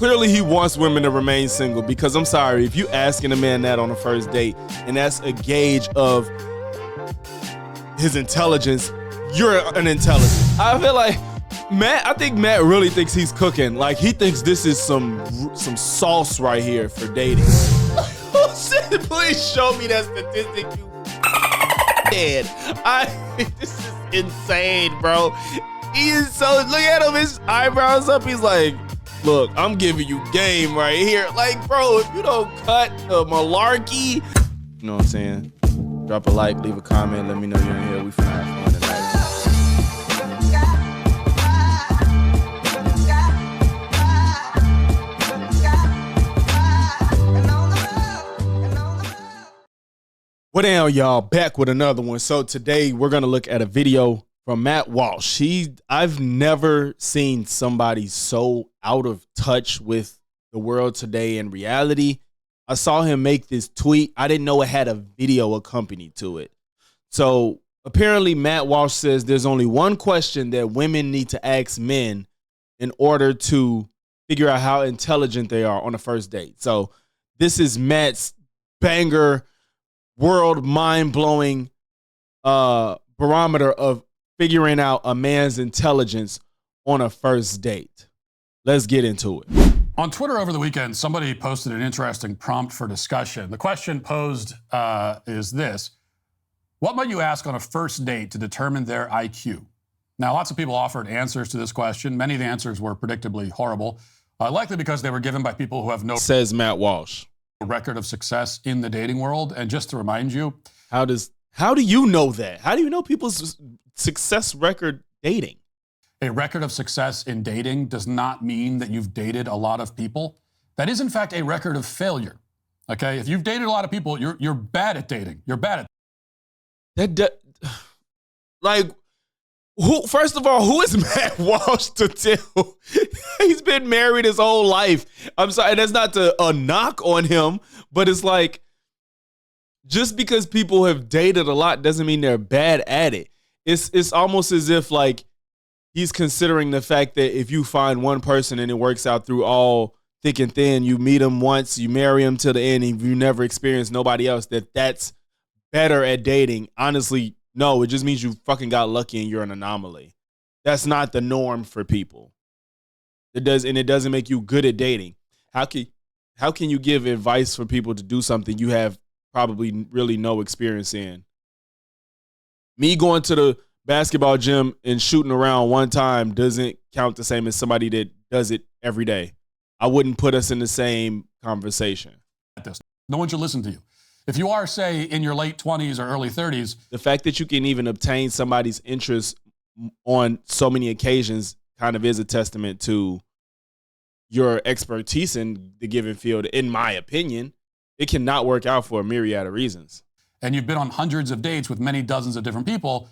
clearly he wants women to remain single, because I'm sorry, if you asking a man that on a first date and that's a gauge of his intelligence, you're an intelligent. I feel like I think Matt really thinks he's cooking. Like, he thinks this is some sauce right here for dating. Please show me that statistic, you dead. This is insane, bro. He is so, look at him, his eyebrows up. He's like, look, I'm giving you game right here. Like, bro, if you don't cut the malarkey, you know what I'm saying? Drop a like, leave a comment, let me know you're in here. We finna have fun tonight. What down, y'all? Back with another one. So today we're gonna look at a video from Matt Walsh. I've never seen somebody so out of touch with the world today and reality. I saw him make this tweet. I didn't know it had a video accompanied to it. So apparently Matt Walsh says there's only one question that women need to ask men in order to figure out how intelligent they are on a first date. So this is Matt's banger, world mind-blowing barometer of figuring out a man's intelligence on a first date. Let's get into it. On Twitter over the weekend, somebody posted an interesting prompt for discussion. The question posed is this: what might you ask on a first date to determine their IQ? Now, lots of people offered answers to this question. Many of the answers were predictably horrible, likely because they were given by people who have no, says Matt Walsh, record of success in the dating world. And just to remind you, how do you know that? How do you know people's success record dating? A record of success in dating does not mean that you've dated a lot of people. That is, in fact, a record of failure. Okay, if you've dated a lot of people, you're bad at dating. You're bad at that. Like, who? First of all, who is Matt Walsh to tell? He's been married his whole life. I'm sorry, that's not a knock on him, but it's like, just because people have dated a lot doesn't mean they're bad at it. It's almost as if like he's considering the fact that if you find one person and it works out through all thick and thin, you meet him once, you marry him till the end, and you never experience nobody else, that's better at dating. Honestly, no, it just means you fucking got lucky and you're an anomaly. That's not the norm for people. It doesn't make you good at dating. How can you give advice for people to do something you have probably really no experience in? Me going to the basketball gym and shooting around one time doesn't count the same as somebody that does it every day. I wouldn't put us in the same conversation. No one should listen to you. If you are, say, in your late 20s or early 30s. The fact that you can even obtain somebody's interest on so many occasions kind of is a testament to your expertise in the given field, in my opinion. It cannot work out for a myriad of reasons. And you've been on hundreds of dates with many dozens of different people.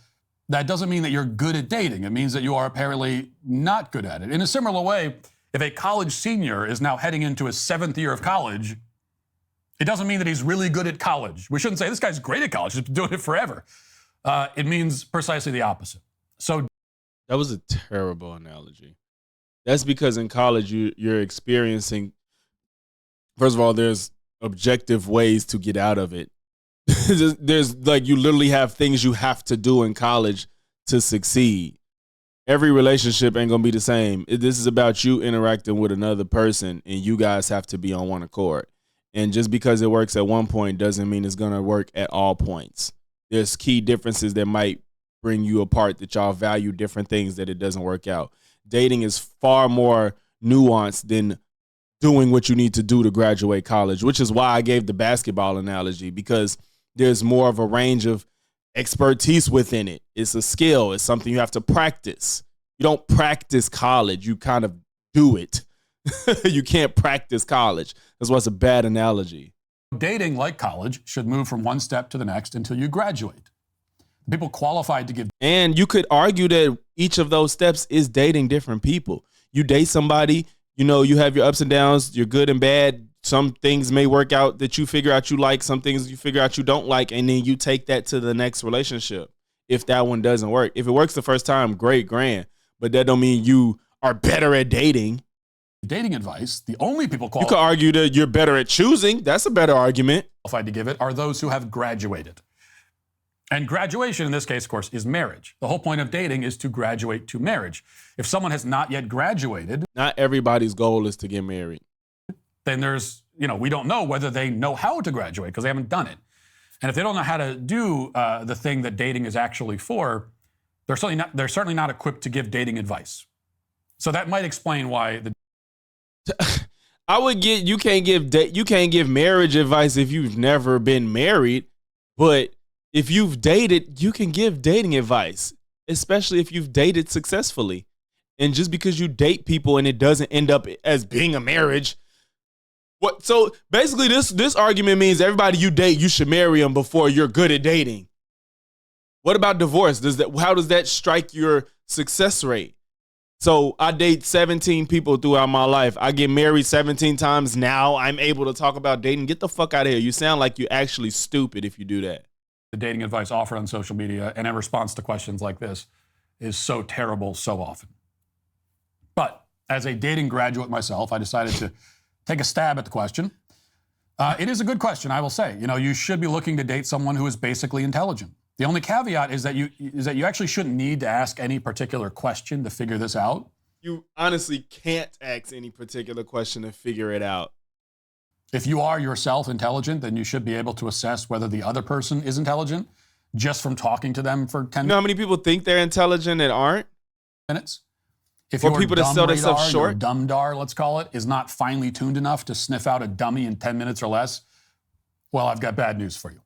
That doesn't mean that you're good at dating. It means that you are apparently not good at it. In a similar way, if a college senior is now heading into his 7th year of college, it doesn't mean that he's really good at college. We shouldn't say this guy's great at college. He's been doing it forever. It means precisely the opposite. So that was a terrible analogy. That's because in college you're experiencing, first of all, there's objective ways to get out of it. There's like, you literally have things you have to do in college to succeed. Every relationship ain't gonna be the same. This is about you interacting with another person, and you guys have to be on one accord. And just because it works at one point doesn't mean it's gonna work at all points. There's key differences that might bring you apart, that y'all value different things, that it doesn't work out. Dating is far more nuanced than doing what you need to do to graduate college, which is why I gave the basketball analogy, because there's more of a range of expertise within it. It's a skill. It's something you have to practice. You don't practice college. You kind of do it. You can't practice college. That's why it's a bad analogy. Dating, like college, should move from one step to the next until you graduate. People qualified to give. And you could argue that each of those steps is dating different people. You date somebody, you know, you have your ups and downs, you're good and bad. Some things may work out that you figure out you like, some things you figure out you don't like, and then you take that to the next relationship if that one doesn't work. If it works the first time, great, grand. But that don't mean you are better at dating. dating advice, the only people You could argue that you're better at choosing. That's a better argument. qualified to give it are those who have graduated. And graduation, in this case, of course, is marriage. The whole point of dating is to graduate to marriage. If someone has not yet graduated, not everybody's goal is to get married. Then there's, we don't know whether they know how to graduate because they haven't done it. And if they don't know how to do the thing that dating is actually for, they're certainly not equipped to give dating advice. So that might explain why I would get you can't give marriage advice if you've never been married, but if you've dated, you can give dating advice, especially if you've dated successfully. And just because you date people and it doesn't end up as being a marriage, so basically this argument means everybody you date, you should marry them before you're good at dating. What about divorce? How does that strike your success rate? So I date 17 people throughout my life. I get married 17 times. Now I'm able to talk about dating. Get the fuck out of here. You sound like you're actually stupid if you do that. the dating advice offered on social media and in response to questions like this is so terrible so often. But as a dating graduate myself, I decided to take a stab at the question. It is a good question, I will say. You know, you should be looking to date someone who is basically intelligent. The only caveat is that you actually shouldn't need to ask any particular question to figure this out. You honestly can't ask any particular question to figure it out. If you are yourself intelligent, then you should be able to assess whether the other person is intelligent just from talking to them for 10 You know how many people think they're intelligent and aren't? minutes. If Or your people that dumb sell themselves radar, short? your dumb-dar, let's call it, is not finely tuned enough to sniff out a dummy in 10 minutes or less, well, I've got bad news for you.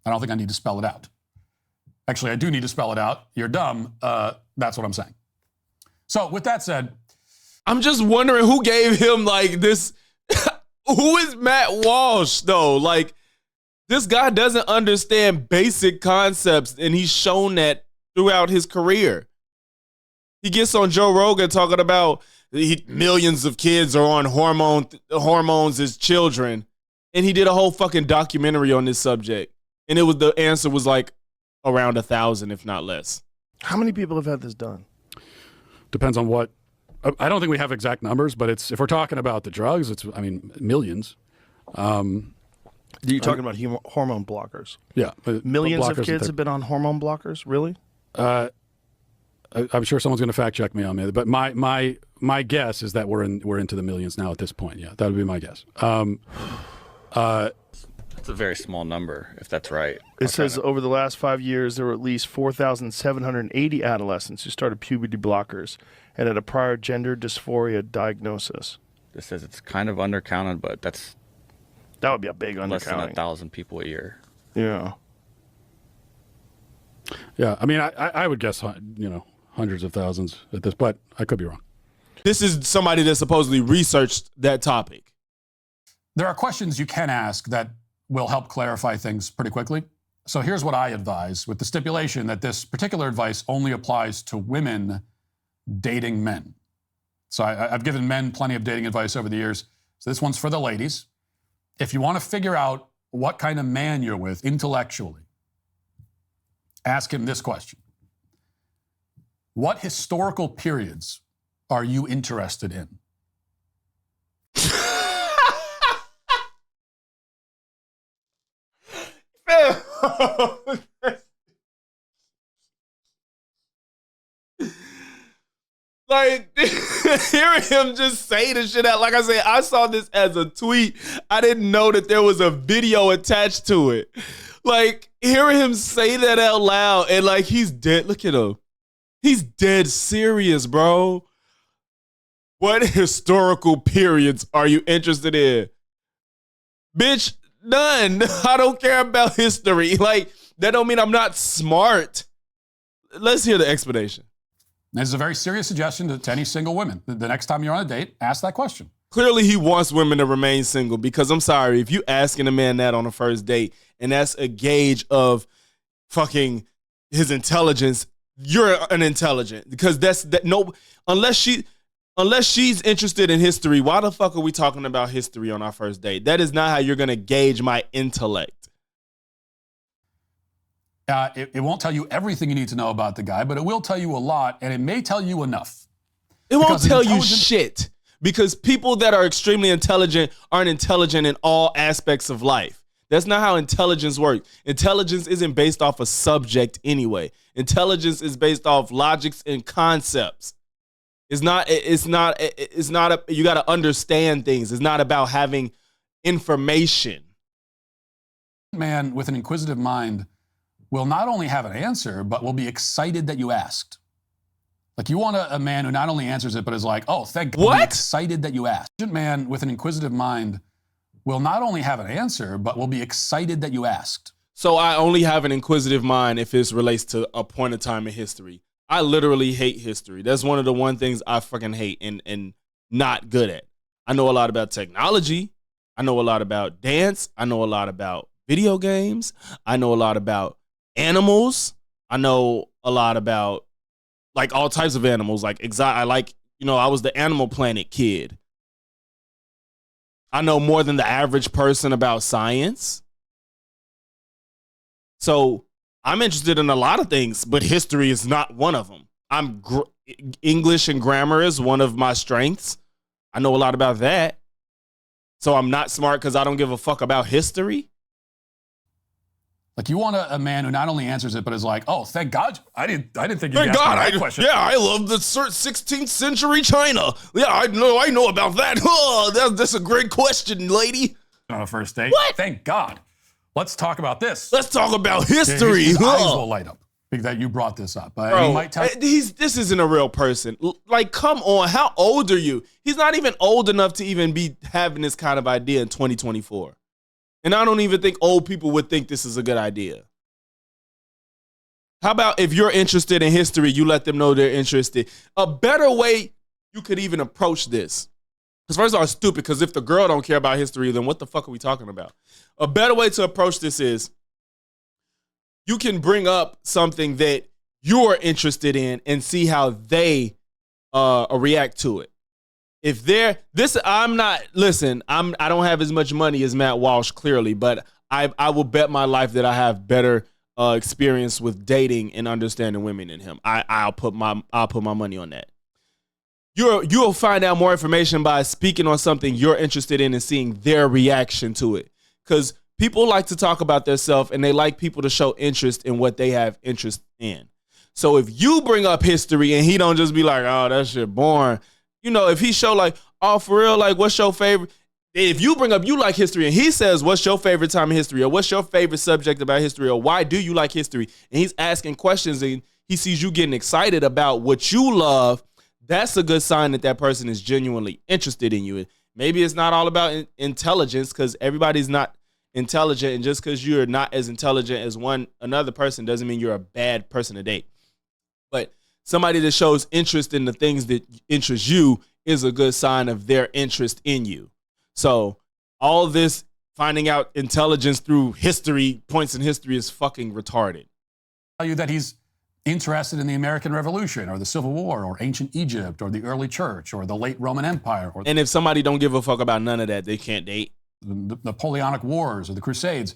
I don't think I need to spell it out. Actually, I do need to spell it out. You're dumb. That's what I'm saying. So with that said, I'm just wondering who gave him like this. Who is Matt Walsh though? Like, this guy doesn't understand basic concepts, and he's shown that throughout his career. He gets on Joe Rogan talking about millions of kids are on hormones as children, and he did a whole fucking documentary on this subject, and the answer was like around 1,000, if not less. How many people have had this done? depends on what. I don't think we have exact numbers, but if we're talking about the drugs, millions. You're talking about hormone blockers. Yeah. Millions of kids have been on hormone blockers? Really? I'm sure someone's going to fact check me on that, but my guess is that we're into the millions now at this point. Yeah, that would be my guess. It's a very small number, if that's right. It says over the last 5 years, there were at least 4,780 adolescents who started puberty blockers and had a prior gender dysphoria diagnosis. This says it's kind of undercounted, but that would be a big undercounting. less than 1,000 people a year. Yeah. Yeah, I mean, I would guess, hundreds of thousands at this, but I could be wrong. This is somebody that supposedly researched that topic. There are questions you can ask that will help clarify things pretty quickly. So here's what I advise, with the stipulation that this particular advice only applies to women dating men. So I've given men plenty of dating advice over the years. So this one's for the ladies. If you want to figure out what kind of man you're with intellectually, ask him this question. What historical periods are you interested in? Like, hearing him just say the shit out. Like I said, I saw this as a tweet. I didn't know that there was a video attached to it. Like, hearing him say that out loud, and like, he's dead. Look at him. He's dead serious, bro. What historical periods are you interested in? Bitch, none. I don't care about history. Like, that don't mean I'm not smart. Let's hear the explanation. This is a very serious suggestion to any single women. The next time you're on a date, ask that question. Clearly, he wants women to remain single, because I'm sorry, if you asking a man that on a first date and that's a gauge of fucking his intelligence, you're unintelligent, because unless she's interested in history, why the fuck are we talking about history on our first date? That is not how you're going to gauge my intellect. It won't tell you everything you need to know about the guy, but it will tell you a lot, and it may tell you enough. It won't Because tell you shit, Because people that are extremely intelligent aren't intelligent in all aspects of life. That's not how intelligence works. Intelligence isn't based off a subject anyway. Intelligence is based off logics and concepts. You got to understand things. It's not about having information. Man with an inquisitive mind will not only have an answer, but will be excited that you asked. Like, you want a man who not only answers it, but is like, oh, thank God. What? Excited that you asked. A man with an inquisitive mind will not only have an answer, but will be excited that you asked. So I only have an inquisitive mind if it relates to a point of time in history. I literally hate history. That's one of the one things I fucking hate and not good at. I know a lot about technology. I know a lot about dance. I know a lot about video games. I know a lot about animals. I know a lot about like all types of animals. Like I was the Animal Planet kid. I know more than the average person about science. So I'm interested in a lot of things, but history is not one of them. English and grammar is one of my strengths. I know a lot about that. So I'm not smart because I don't give a fuck about history. Like, you want a man who not only answers it, but is like, oh, thank God. I didn't think you'd ask me that question. Yeah, I love the 16th century China. Yeah, I know about that. Oh, that's a great question, lady. On a first date. What? Thank God. Let's talk about this. Let's talk about history. His eyes will light up that you brought this up. Bro, he might tell this isn't a real person. Like, come on. How old are you? He's not even old enough to even be having this kind of idea in 2024. And I don't even think old people would think this is a good idea. How about if you're interested in history, you let them know they're interested? A better way you could even approach this. Because first of all, it's stupid, because if the girl don't care about history, then what the fuck are we talking about? A better way to approach this is you can bring up something that you're interested in and see how they react to it. If I don't have as much money as Matt Walsh, clearly, but I will bet my life that I have better experience with dating and understanding women than him. I'll put my money on that. You'll find out more information by speaking on something you're interested in and seeing their reaction to it. Because people like to talk about themselves and they like people to show interest in what they have interest in. So if you bring up history and he don't just be like, oh, that shit boring. You know, if he show like, oh, for real, like, what's your favorite? If you bring up you like history and he says, what's your favorite time in history, or what's your favorite subject about history, or why do you like history? And he's asking questions and he sees you getting excited about what you love, that's a good sign that that person is genuinely interested in you. Maybe it's not all about intelligence, because everybody's not intelligent. And just because you're not as intelligent as another person doesn't mean you're a bad person to date. But somebody that shows interest in the things that interest you is a good sign of their interest in you. So all this finding out intelligence through history, points in history, is fucking retarded. Tell you that he's interested in the American Revolution or the Civil War or ancient Egypt or the early church or the late Roman Empire. And if somebody don't give a fuck about none of that, they can't date. The Napoleonic Wars or the Crusades.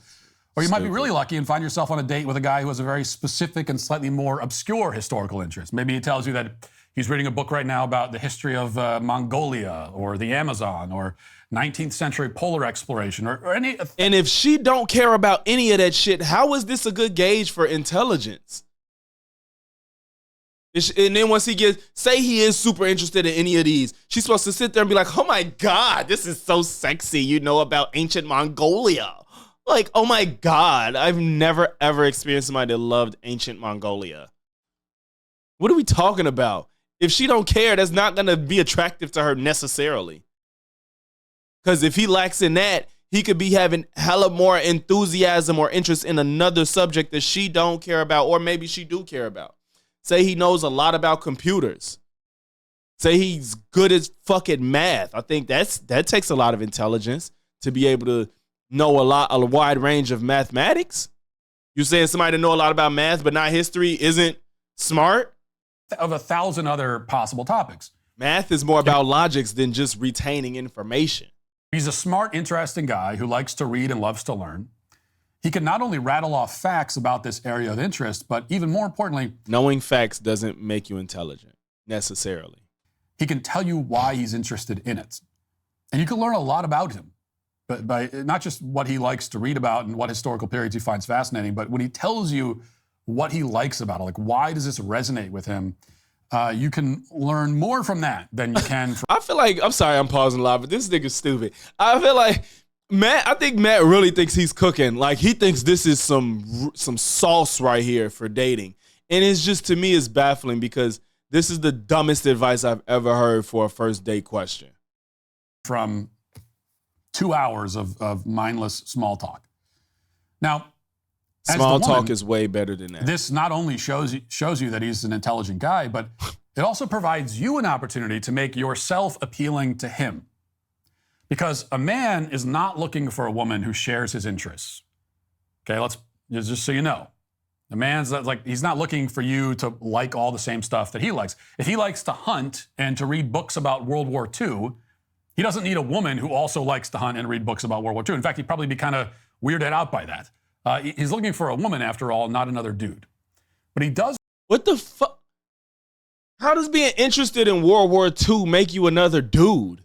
Or you might be really lucky and find yourself on a date with a guy who has a very specific and slightly more obscure historical interest. Maybe he tells you that he's reading a book right now about the history of Mongolia or the Amazon or 19th century polar exploration or any. And if she don't care about any of that shit, how is this a good gauge for intelligence? And then once say he is super interested in any of these, she's supposed to sit there and be like, oh my God, this is so sexy. You know about ancient Mongolia. Like, oh my God, I've never ever experienced somebody that loved ancient Mongolia. What are we talking about? If she don't care, that's not going to be attractive to her necessarily. Because if he lacks in that, he could be having hella more enthusiasm or interest in another subject that she don't care about, or maybe she do care about. Say he knows a lot about computers. Say he's good at fucking math. I think that takes a lot of intelligence to be able to know a wide range of mathematics. You saying somebody to know a lot about math but not history isn't smart? Of 1,000 other possible topics. Math is more about logics than just retaining information. He's a smart, interesting guy who likes to read and loves to learn. He can not only rattle off facts about this area of interest, but even more importantly, knowing facts doesn't make you intelligent necessarily. he can tell you why he's interested in it. And you can learn a lot about him, but by not just what he likes to read about and what historical periods he finds fascinating, but when he tells you what he likes about it, like why does this resonate with him, you can learn more from that than you can from... I feel like, I'm sorry I'm pausing a lot, but this nigga's stupid. I feel like I think Matt really thinks he's cooking. Like, he thinks this is some sauce right here for dating. And it's just, to me, it's baffling because this is the dumbest advice I've ever heard for a first date question. From 2 hours of mindless small talk. Now, small talk is way better than that. This not only shows you that he's an intelligent guy, but it also provides you an opportunity to make yourself appealing to him. Because a man is not looking for a woman who shares his interests. Okay, just so you know. The man's like, he's not looking for you to like all the same stuff that he likes. If he likes to hunt and to read books about World War II, he doesn't need a woman who also likes to hunt and read books about World War II. In fact, he'd probably be kind of weirded out by that. He's looking for a woman, after all, not another dude. But he does... What the fuck? How does being interested in World War II make you another dude?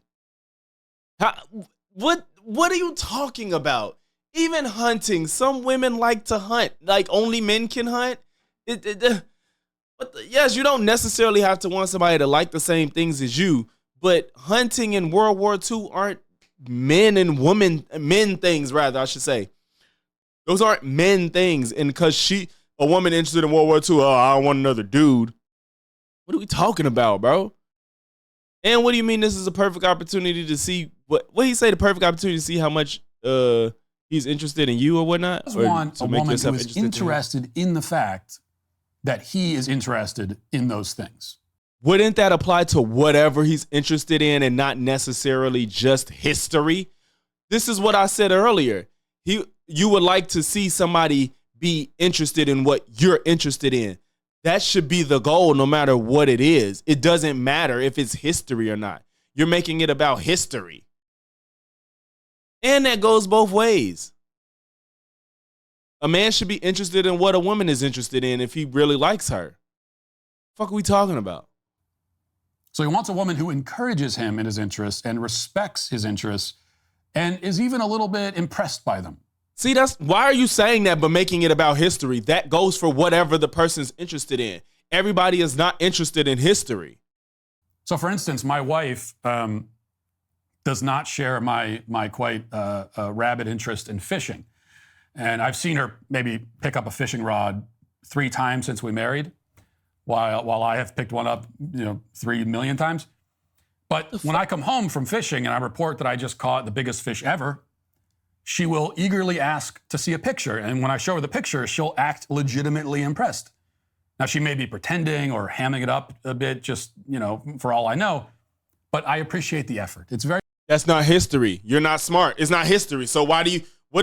What are you talking about? Even hunting, some women like to hunt. Like, only men can hunt? Yes, you don't necessarily have to want somebody to like the same things as you, but hunting in World War II aren't men things, rather, I should say. Those aren't men things. And because a woman interested in World War II, oh, I don't want another dude. What are we talking about, bro? And what do you mean this is a perfect opportunity to see, what he say, the perfect opportunity to see how much he's interested in you or whatnot? I want a woman who is interested in the fact that he is interested in those things. Wouldn't that apply to whatever he's interested in and not necessarily just history? This is what I said earlier. You would like to see somebody be interested in what you're interested in. That should be the goal no matter what it is. It doesn't matter if it's history or not. You're making it about history. And that goes both ways. A man should be interested in what a woman is interested in if he really likes her. The fuck are we talking about? So he wants a woman who encourages him in his interests and respects his interests and is even a little bit impressed by them. See, why are you saying that but making it about history? That goes for whatever the person's interested in. Everybody is not interested in history. So, for instance, my wife does not share my quite rabid interest in fishing. And I've seen her maybe pick up a fishing rod 3 times since we married, while I have picked one up, 3 million times. But when I come home from fishing and I report that I just caught the biggest fish ever, she will eagerly ask to see a picture. And when I show her the picture, she'll act legitimately impressed. Now, she may be pretending or hamming it up a bit, just, for all I know. But I appreciate the effort. That's not history. You're not smart. It's not history. So what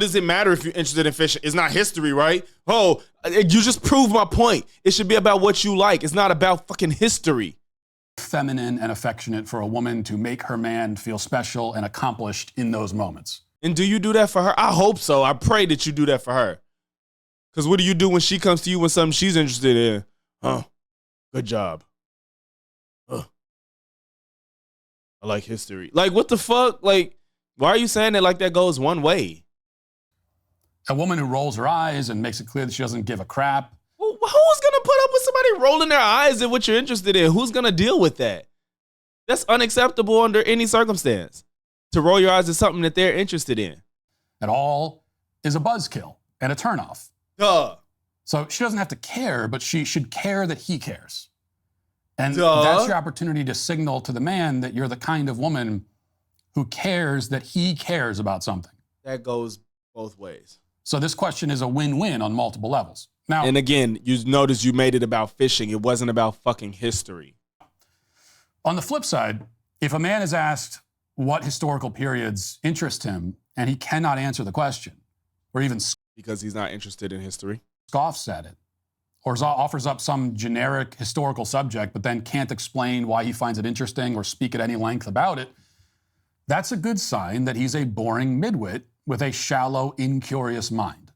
does it matter if you're interested in fishing? It's not history, right? Oh, you just proved my point. It should be about what you like. It's not about fucking history. Feminine and affectionate for a woman to make her man feel special and accomplished in those moments. And do you do that for her? I hope so. I pray that you do that for her. Because what do you do when she comes to you with something she's interested in? Good job. I like history. Like, what the fuck? Like, why are you saying that like that goes one way? A woman who rolls her eyes and makes it clear that she doesn't give a crap. Well, who's going to put up with somebody rolling their eyes at what you're interested in? Who's going to deal with that? That's unacceptable under any circumstance. To roll your eyes at something that they're interested in. At all is a buzzkill and a turnoff. Duh. So she doesn't have to care, but she should care that he cares. And that's your opportunity to signal to the man that you're the kind of woman who cares that he cares about something. That goes both ways. So this question is a win-win on multiple levels. Now, and again, you notice you made it about fishing. It wasn't about fucking history. On the flip side, if a man is asked what historical periods interest him, and he cannot answer the question, or even because he's not interested in history, scoffs at it, or offers up some generic historical subject, but then can't explain why he finds it interesting or speak at any length about it, that's a good sign that he's a boring midwit with a shallow, incurious mind.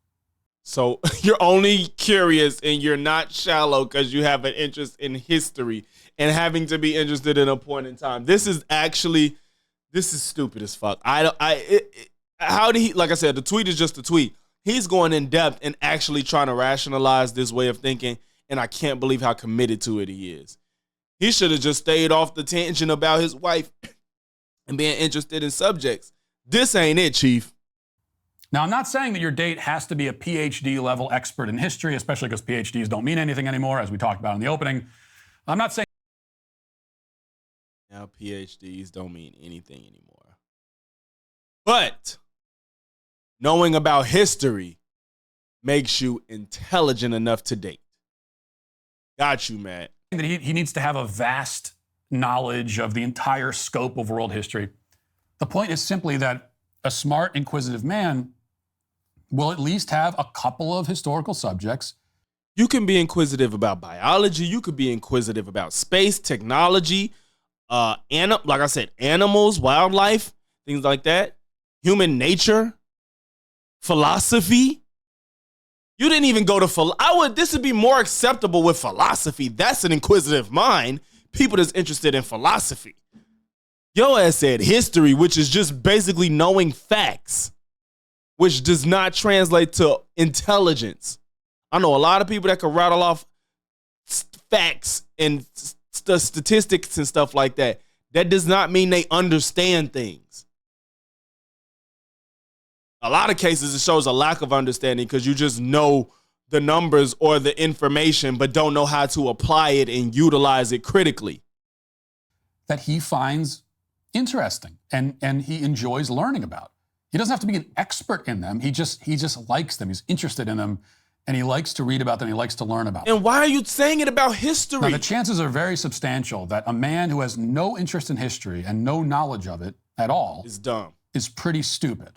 So you're only curious and you're not shallow because you have an interest in history and having to be interested in a point in time. This is stupid as fuck. How did he, like I said, the tweet is just a tweet. He's going in depth and actually trying to rationalize this way of thinking, and I can't believe how committed to it he is. He should have just stayed off the tangent about his wife and being interested in subjects. This ain't it, Chief. Now, I'm not saying that your date has to be a PhD level expert in history, especially because PhDs don't mean anything anymore, as we talked about in the opening. I'm not saying now PhDs don't mean anything anymore. But knowing about history makes you intelligent enough to date. Got you, Matt. that he needs to have a vast knowledge of the entire scope of world history. The point is simply that a smart, inquisitive man will at least have a couple of historical subjects. You can be inquisitive about biology. You could be inquisitive about space, technology, like I said, animals, wildlife, things like that, human nature, philosophy. You didn't even go to this would be more acceptable with philosophy. That's an inquisitive mind. People that's interested in philosophy. Your ass said history, which is just basically knowing facts, which does not translate to intelligence. I know a lot of people that can rattle off facts and statistics and stuff like that. That does not mean they understand things. A lot of cases, it shows a lack of understanding because you just know the numbers or the information, but don't know how to apply it and utilize it critically. That he finds interesting and he enjoys learning about. He doesn't have to be an expert in them. He just likes them. He's interested in them, and he likes to read about them. He likes to learn about them. And why are you saying it about history? Now, the chances are very substantial that a man who has no interest in history and no knowledge of it at all is dumb. Is pretty stupid.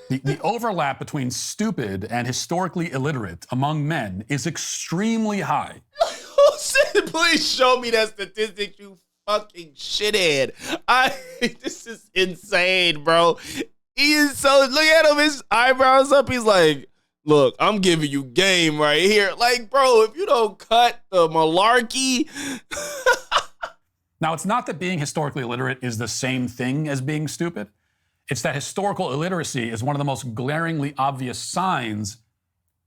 The overlap between stupid and historically illiterate among men is extremely high. Please show me that statistic, you fucking shithead. This is insane, bro. He is so, look at him, his eyebrows up. He's like, look, I'm giving you game right here. Like, bro, if you don't cut the malarkey. Now, it's not that being historically illiterate is the same thing as being stupid. It's that historical illiteracy is one of the most glaringly obvious signs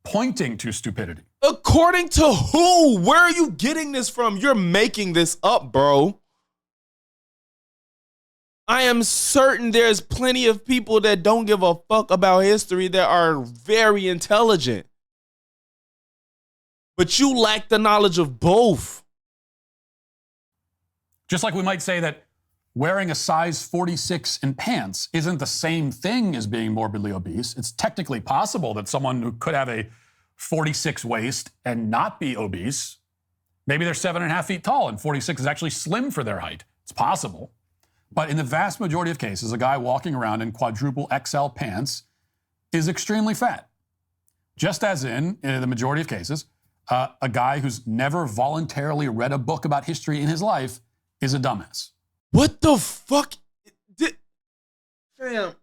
pointing to stupidity. According to who? Where are you getting this from? You're making this up, bro. I am certain there's plenty of people that don't give a fuck about history that are very intelligent. But you lack the knowledge of both. Just like we might say that wearing a size 46 in pants isn't the same thing as being morbidly obese. It's technically possible that someone who could have a 46 waist and not be obese, maybe they're 7.5 feet tall and 46 is actually slim for their height. It's possible. But in the vast majority of cases, a guy walking around in quadruple XL pants is extremely fat. Just as in the majority of cases, a guy who's never voluntarily read a book about history in his life is a dumbass. What the fuck? Fam,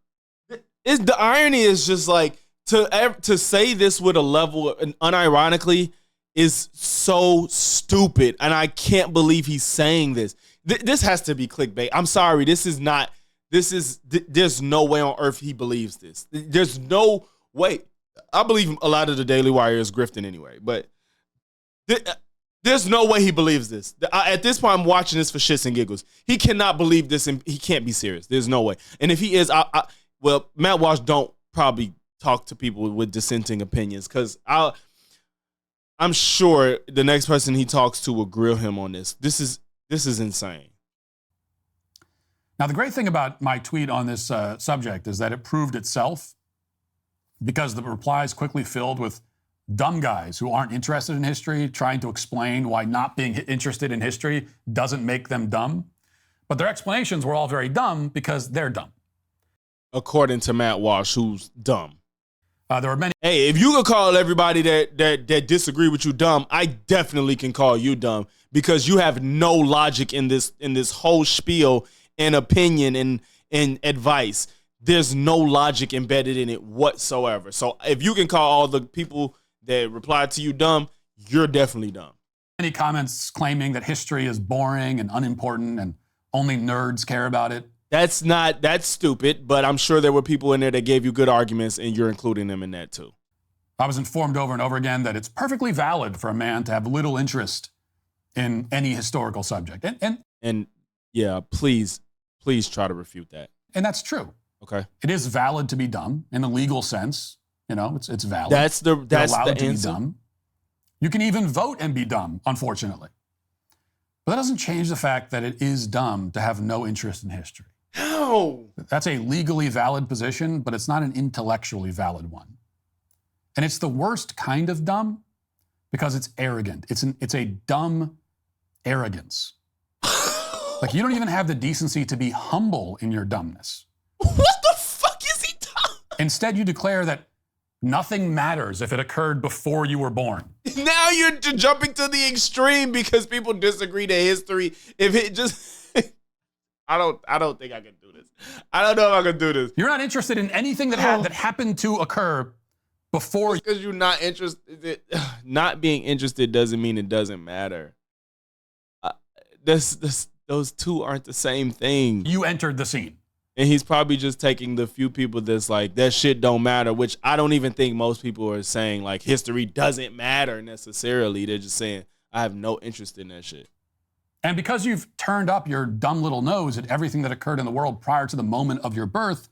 the irony is just like, to say this with a level, and unironically, is so stupid. And I can't believe he's saying this. This has to be clickbait. I'm sorry. There's no way on earth he believes this. There's no way. I believe a lot of the Daily Wire is grifting anyway, but there's no way he believes this. At this point, I'm watching this for shits and giggles. He cannot believe this, and he can't be serious. There's no way. And if he is, well, Matt Walsh don't probably talk to people with dissenting opinions, because I'm sure the next person he talks to will grill him on this. This is insane. Now, the great thing about my tweet on this subject is that it proved itself, because the replies quickly filled with dumb guys who aren't interested in history trying to explain why not being interested in history doesn't make them dumb. But their explanations were all very dumb because they're dumb. According to Matt Walsh, who's dumb. There are many. Hey, if you could call everybody that disagree with you dumb, I definitely can call you dumb, because you have no logic in this whole spiel and opinion and advice. there's no logic embedded in it whatsoever. So if you can call all the people that replied to you dumb, you're definitely dumb. Any comments claiming that history is boring and unimportant and only nerds care about it? That's stupid, but I'm sure there were people in there that gave you good arguments, and you're including them in that too. I was informed over and over again that it's perfectly valid for a man to have little interest in any historical subject. And yeah, please try to refute that. And that's true. Okay. It is valid to be dumb in a legal sense. You know, it's valid. That's You're the allowed to answer. be dumb. You can even vote and be dumb, unfortunately. But that doesn't change the fact that it is dumb to have no interest in history. How? That's a legally valid position, but it's not an intellectually valid one. And it's the worst kind of dumb because it's arrogant. It's a dumb arrogance. Like, you don't even have the decency to be humble in your dumbness. What the fuck is he talking? Instead, you declare that nothing matters if it occurred before you were born. Now you're jumping to the extreme because people disagree to history. If it just, I don't think I can do this. I don't know if I can do this. You're not interested in anything that happened to occur before. Because you're not interested. Not being interested doesn't mean it doesn't matter. Those two aren't the same thing. You entered the scene. And he's probably just taking the few people that's like, that shit don't matter, which I don't even think most people are saying, like, history doesn't matter necessarily. They're just saying, I have no interest in that shit. And because you've turned up your dumb little nose at everything that occurred in the world prior to the moment of your birth,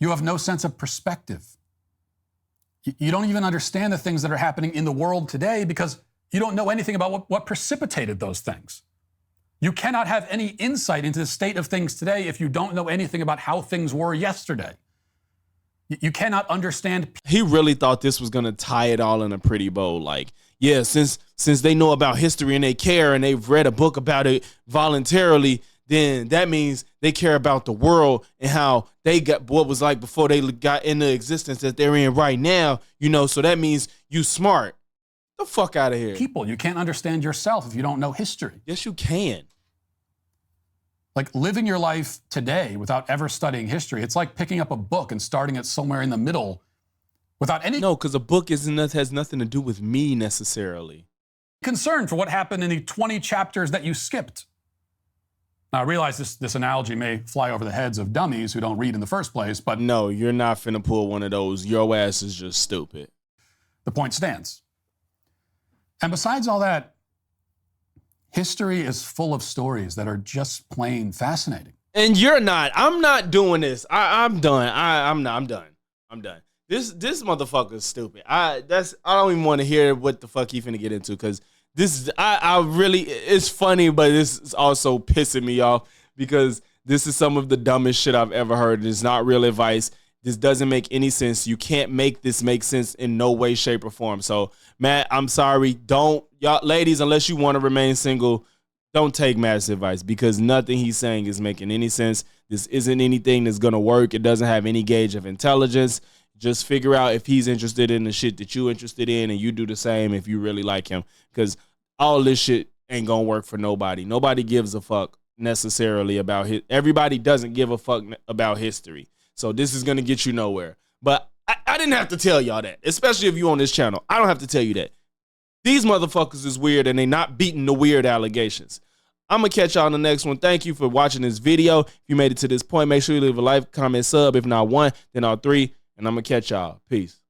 you have no sense of perspective. You don't even understand the things that are happening in the world today because you don't know anything about what precipitated those things. You cannot have any insight into the state of things today if you don't know anything about how things were yesterday. You cannot understand. He really thought this was going to tie it all in a pretty bow. Like, yeah, since they know about history and they care and they've read a book about it voluntarily, then that means they care about the world and how they got what was like before they got into existence that they're in right now, you know, so that means you smart. The fuck out of here. People, you can't understand yourself if you don't know history. Yes, you can. Like, living your life today without ever studying history, it's like picking up a book and starting it somewhere in the middle without any... No, because a book has nothing to do with me necessarily. ...concern for what happened in the 20 chapters that you skipped. Now, I realize this analogy may fly over the heads of dummies who don't read in the first place, but... No, you're not finna pull one of those. Your ass is just stupid. The point stands. And besides all that, history is full of stories that are just plain fascinating. And you're not. I'm not doing this. I'm done. I'm done. I'm done. This motherfucker's stupid. I don't even want to hear what the fuck he finna get into, because I really, it's funny, but this is also pissing me off because this is some of the dumbest shit I've ever heard. It's not real advice. This doesn't make any sense. You can't make this make sense in no way, shape, or form. So, Matt, I'm sorry. Don't, y'all ladies, unless you want to remain single, don't take Matt's advice because nothing he's saying is making any sense. This isn't anything that's going to work. It doesn't have any gauge of intelligence. Just figure out if he's interested in the shit that you're interested in, and you do the same if you really like him, because all this shit ain't going to work for nobody. Nobody gives a fuck necessarily about everybody doesn't give a fuck about history. So this is going to get you nowhere. But I didn't have to tell y'all that, especially if you on this channel. I don't have to tell you that. These motherfuckers is weird, and they not beating the weird allegations. I'm going to catch y'all on the next one. Thank you for watching this video. If you made it to this point, make sure you leave a like, comment, sub. If not one, then all three. And I'm going to catch y'all. Peace.